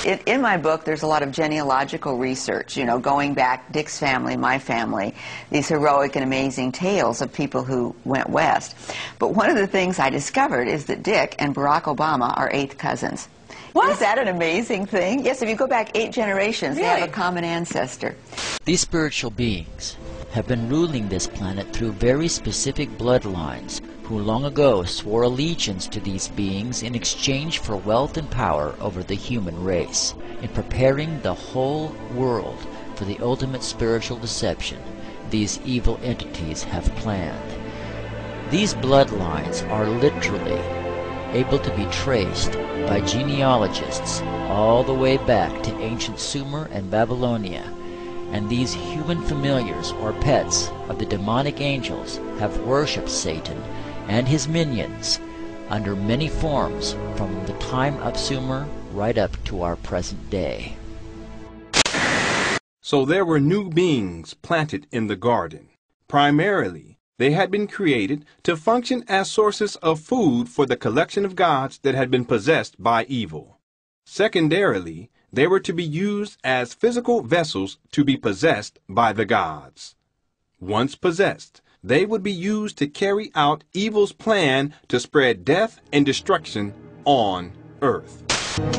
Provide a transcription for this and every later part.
In my book, there's a lot of genealogical research, you know, going back, Dick's family, my family, these heroic and amazing tales of people who went west. But one of the things I discovered is that Dick and Barack Obama are 8th cousins. What? Is that an amazing thing? Yes, if you go back 8 generations, really? They have a common ancestor. These spiritual beings have been ruling this planet through very specific bloodlines, who long ago swore allegiance to these beings in exchange for wealth and power over the human race. In preparing the whole world for the ultimate spiritual deception these evil entities have planned. These bloodlines are literally able to be traced by genealogists all the way back to ancient Sumer and Babylonia, and these human familiars or pets of the demonic angels have worshipped Satan and his minions under many forms from the time of Sumer right up to our present day. So there were new beings planted in the garden. Primarily, they had been created to function as sources of food for the collection of gods that had been possessed by evil. Secondarily, they were to be used as physical vessels to be possessed by the gods. Once possessed, they would be used to carry out evil's plan to spread death and destruction on earth.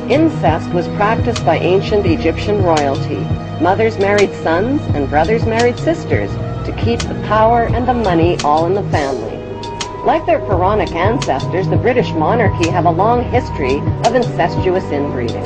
Incest was practiced by ancient Egyptian royalty. Mothers married sons and brothers married sisters to keep the power and the money all in the family. Like their pharaonic ancestors, the British monarchy have a long history of incestuous inbreeding.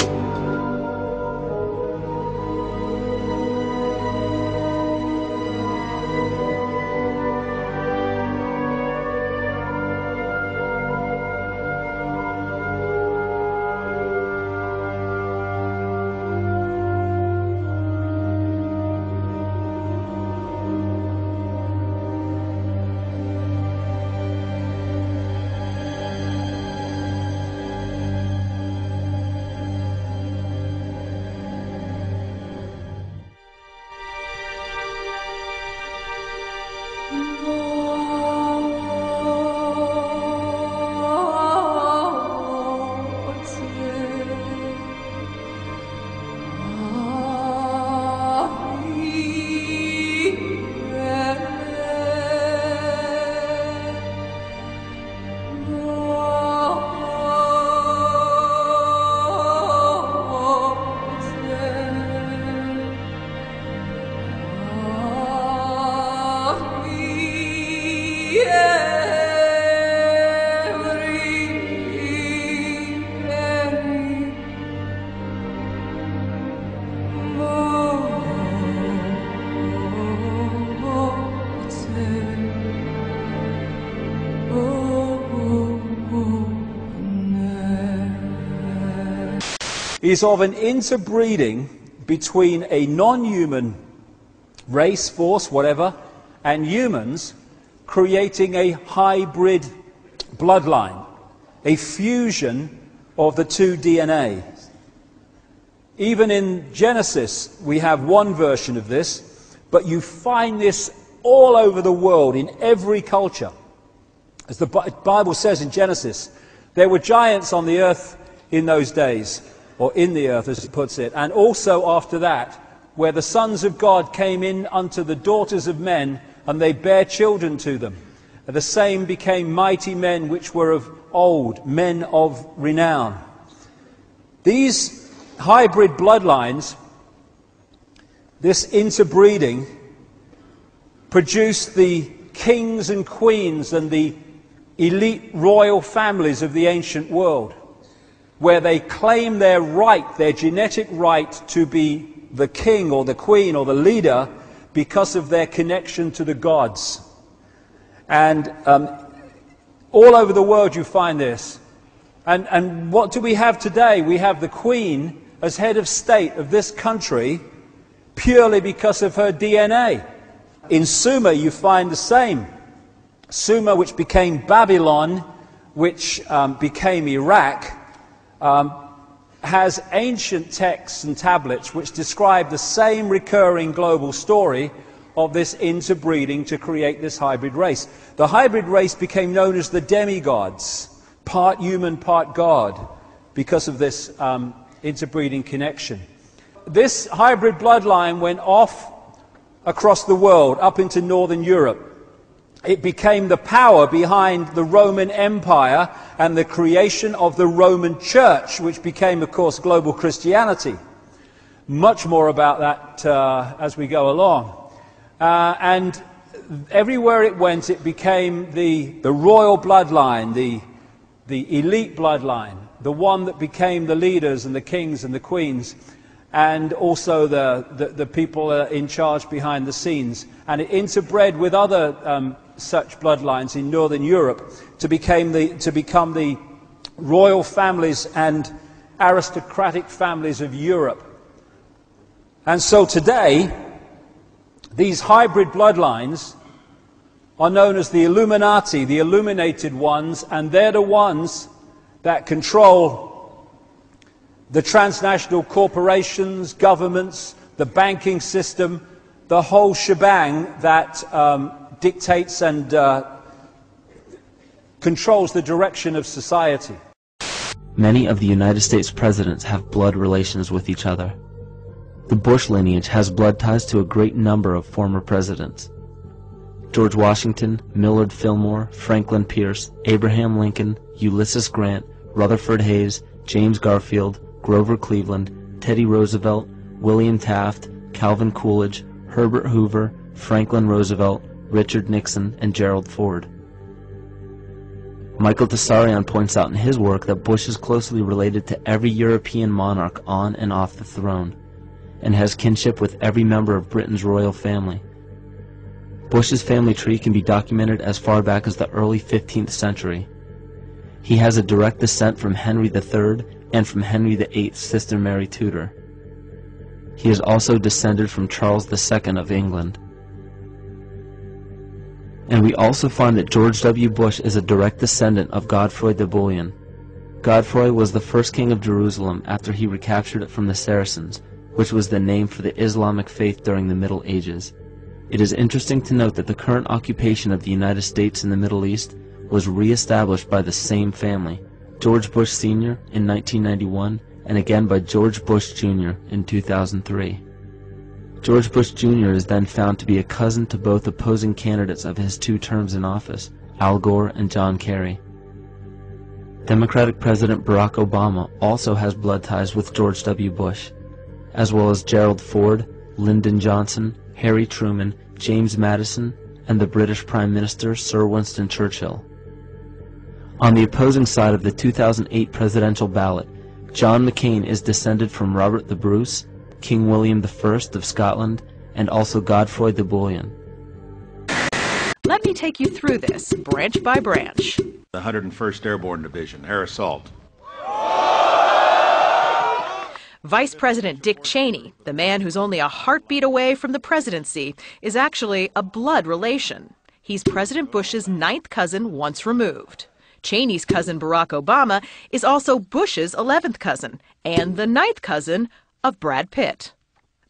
is of an interbreeding between a non-human race, force, whatever, and humans, creating a hybrid bloodline, a fusion of the two DNA. Even in Genesis, we have one version of this, but you find this all over the world, in every culture. As the Bible says in Genesis, there were giants on the earth in those days, or in the earth as it puts it, and also after that, where the sons of God came in unto the daughters of men, and they bare children to them. And the same became mighty men which were of old, men of renown. These hybrid bloodlines, this interbreeding, produced the kings and queens and the elite royal families of the ancient world, where they claim their right, their genetic right to be the king or the queen or the leader because of their connection to the gods. And all over the world you find this. And what do we have today? We have the Queen as head of state of this country purely because of her DNA. In Sumer you find the same. Sumer, which became Babylon, which became Iraq, has ancient texts and tablets which describe the same recurring global story of this interbreeding to create this hybrid race. The hybrid race became known as the demigods, part human, part God, because of this interbreeding connection. This hybrid bloodline went off across the world, up into Northern Europe. It became the power behind the Roman Empire and the creation of the Roman Church, which became, of course, global Christianity. Much more about that as we go along. And everywhere it went, it became the royal bloodline, the elite bloodline, the one that became the leaders and the kings and the queens, and also the people in charge behind the scenes. And it interbred with other such bloodlines in Northern Europe to become the royal families and aristocratic families of Europe. And so today, these hybrid bloodlines are known as the Illuminati, the illuminated ones, and they're the ones that control the transnational corporations, governments, the banking system, the whole shebang that dictates and controls the direction of society. Many of the United States presidents have blood relations with each other. The Bush lineage has blood ties to a great number of former presidents. George Washington, Millard Fillmore, Franklin Pierce, Abraham Lincoln, Ulysses Grant, Rutherford Hayes, James Garfield, Grover Cleveland, Teddy Roosevelt, William Taft, Calvin Coolidge, Herbert Hoover, Franklin Roosevelt, Richard Nixon, and Gerald Ford. Michael Tessarion points out in his work that Bush is closely related to every European monarch on and off the throne, and has kinship with every member of Britain's royal family. Bush's family tree can be documented as far back as the early 15th century. He has a direct descent from Henry III and from Henry VIII's sister Mary Tudor. He is also descended from Charles II of England. And we also find that George W. Bush is a direct descendant of Godfrey de Bouillon. Godfrey was the first king of Jerusalem after he recaptured it from the Saracens, which was the name for the Islamic faith during the Middle Ages. It is interesting to note that the current occupation of the United States in the Middle East was re-established by the same family, George Bush Sr. in 1991, and again by George Bush Jr. in 2003. George Bush Jr. is then found to be a cousin to both opposing candidates of his 2 terms in office, Al Gore and John Kerry. Democratic President Barack Obama also has blood ties with George W. Bush, as well as Gerald Ford, Lyndon Johnson, Harry Truman, James Madison, and the British Prime Minister Sir Winston Churchill. On the opposing side of the 2008 presidential ballot, John McCain is descended from Robert the Bruce, King William I of Scotland, and also Godfrey de Bouillon. Let me take you through this, branch by branch. The 101st Airborne Division, Air Assault. Vice President Dick Cheney, the man who's only a heartbeat away from the presidency, is actually a blood relation. He's President Bush's 9th cousin once removed. Cheney's cousin Barack Obama is also Bush's 11th cousin and the 9th cousin of Brad Pitt.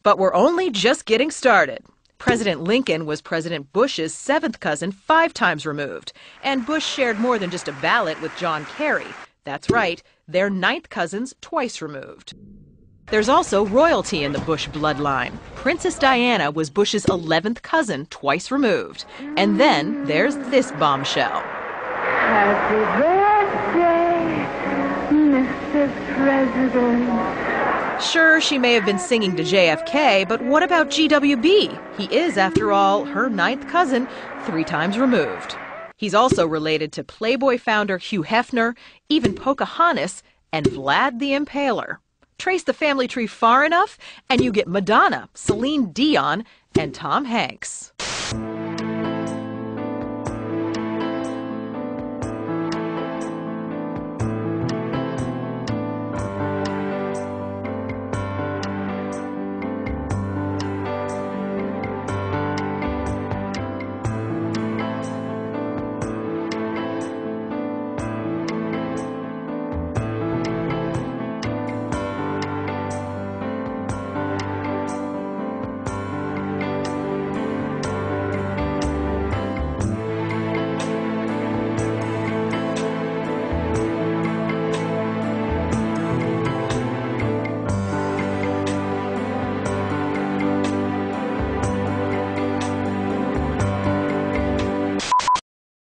But we're only just getting started. President Lincoln was President Bush's 7th cousin 5 times removed, and Bush shared more than just a ballot with John Kerry. That's right, they're 9th cousins twice removed. There's also royalty in the Bush bloodline. Princess Diana was Bush's 11th cousin twice removed. And then there's this bombshell. Happy birthday, Mr. President. Sure, she may have been singing to JFK, but what about GWB? He is, after all, her 9th cousin, 3 times removed. He's also related to Playboy founder Hugh Hefner, even Pocahontas, and Vlad the Impaler. Trace the family tree far enough, and you get Madonna, Celine Dion, and Tom Hanks.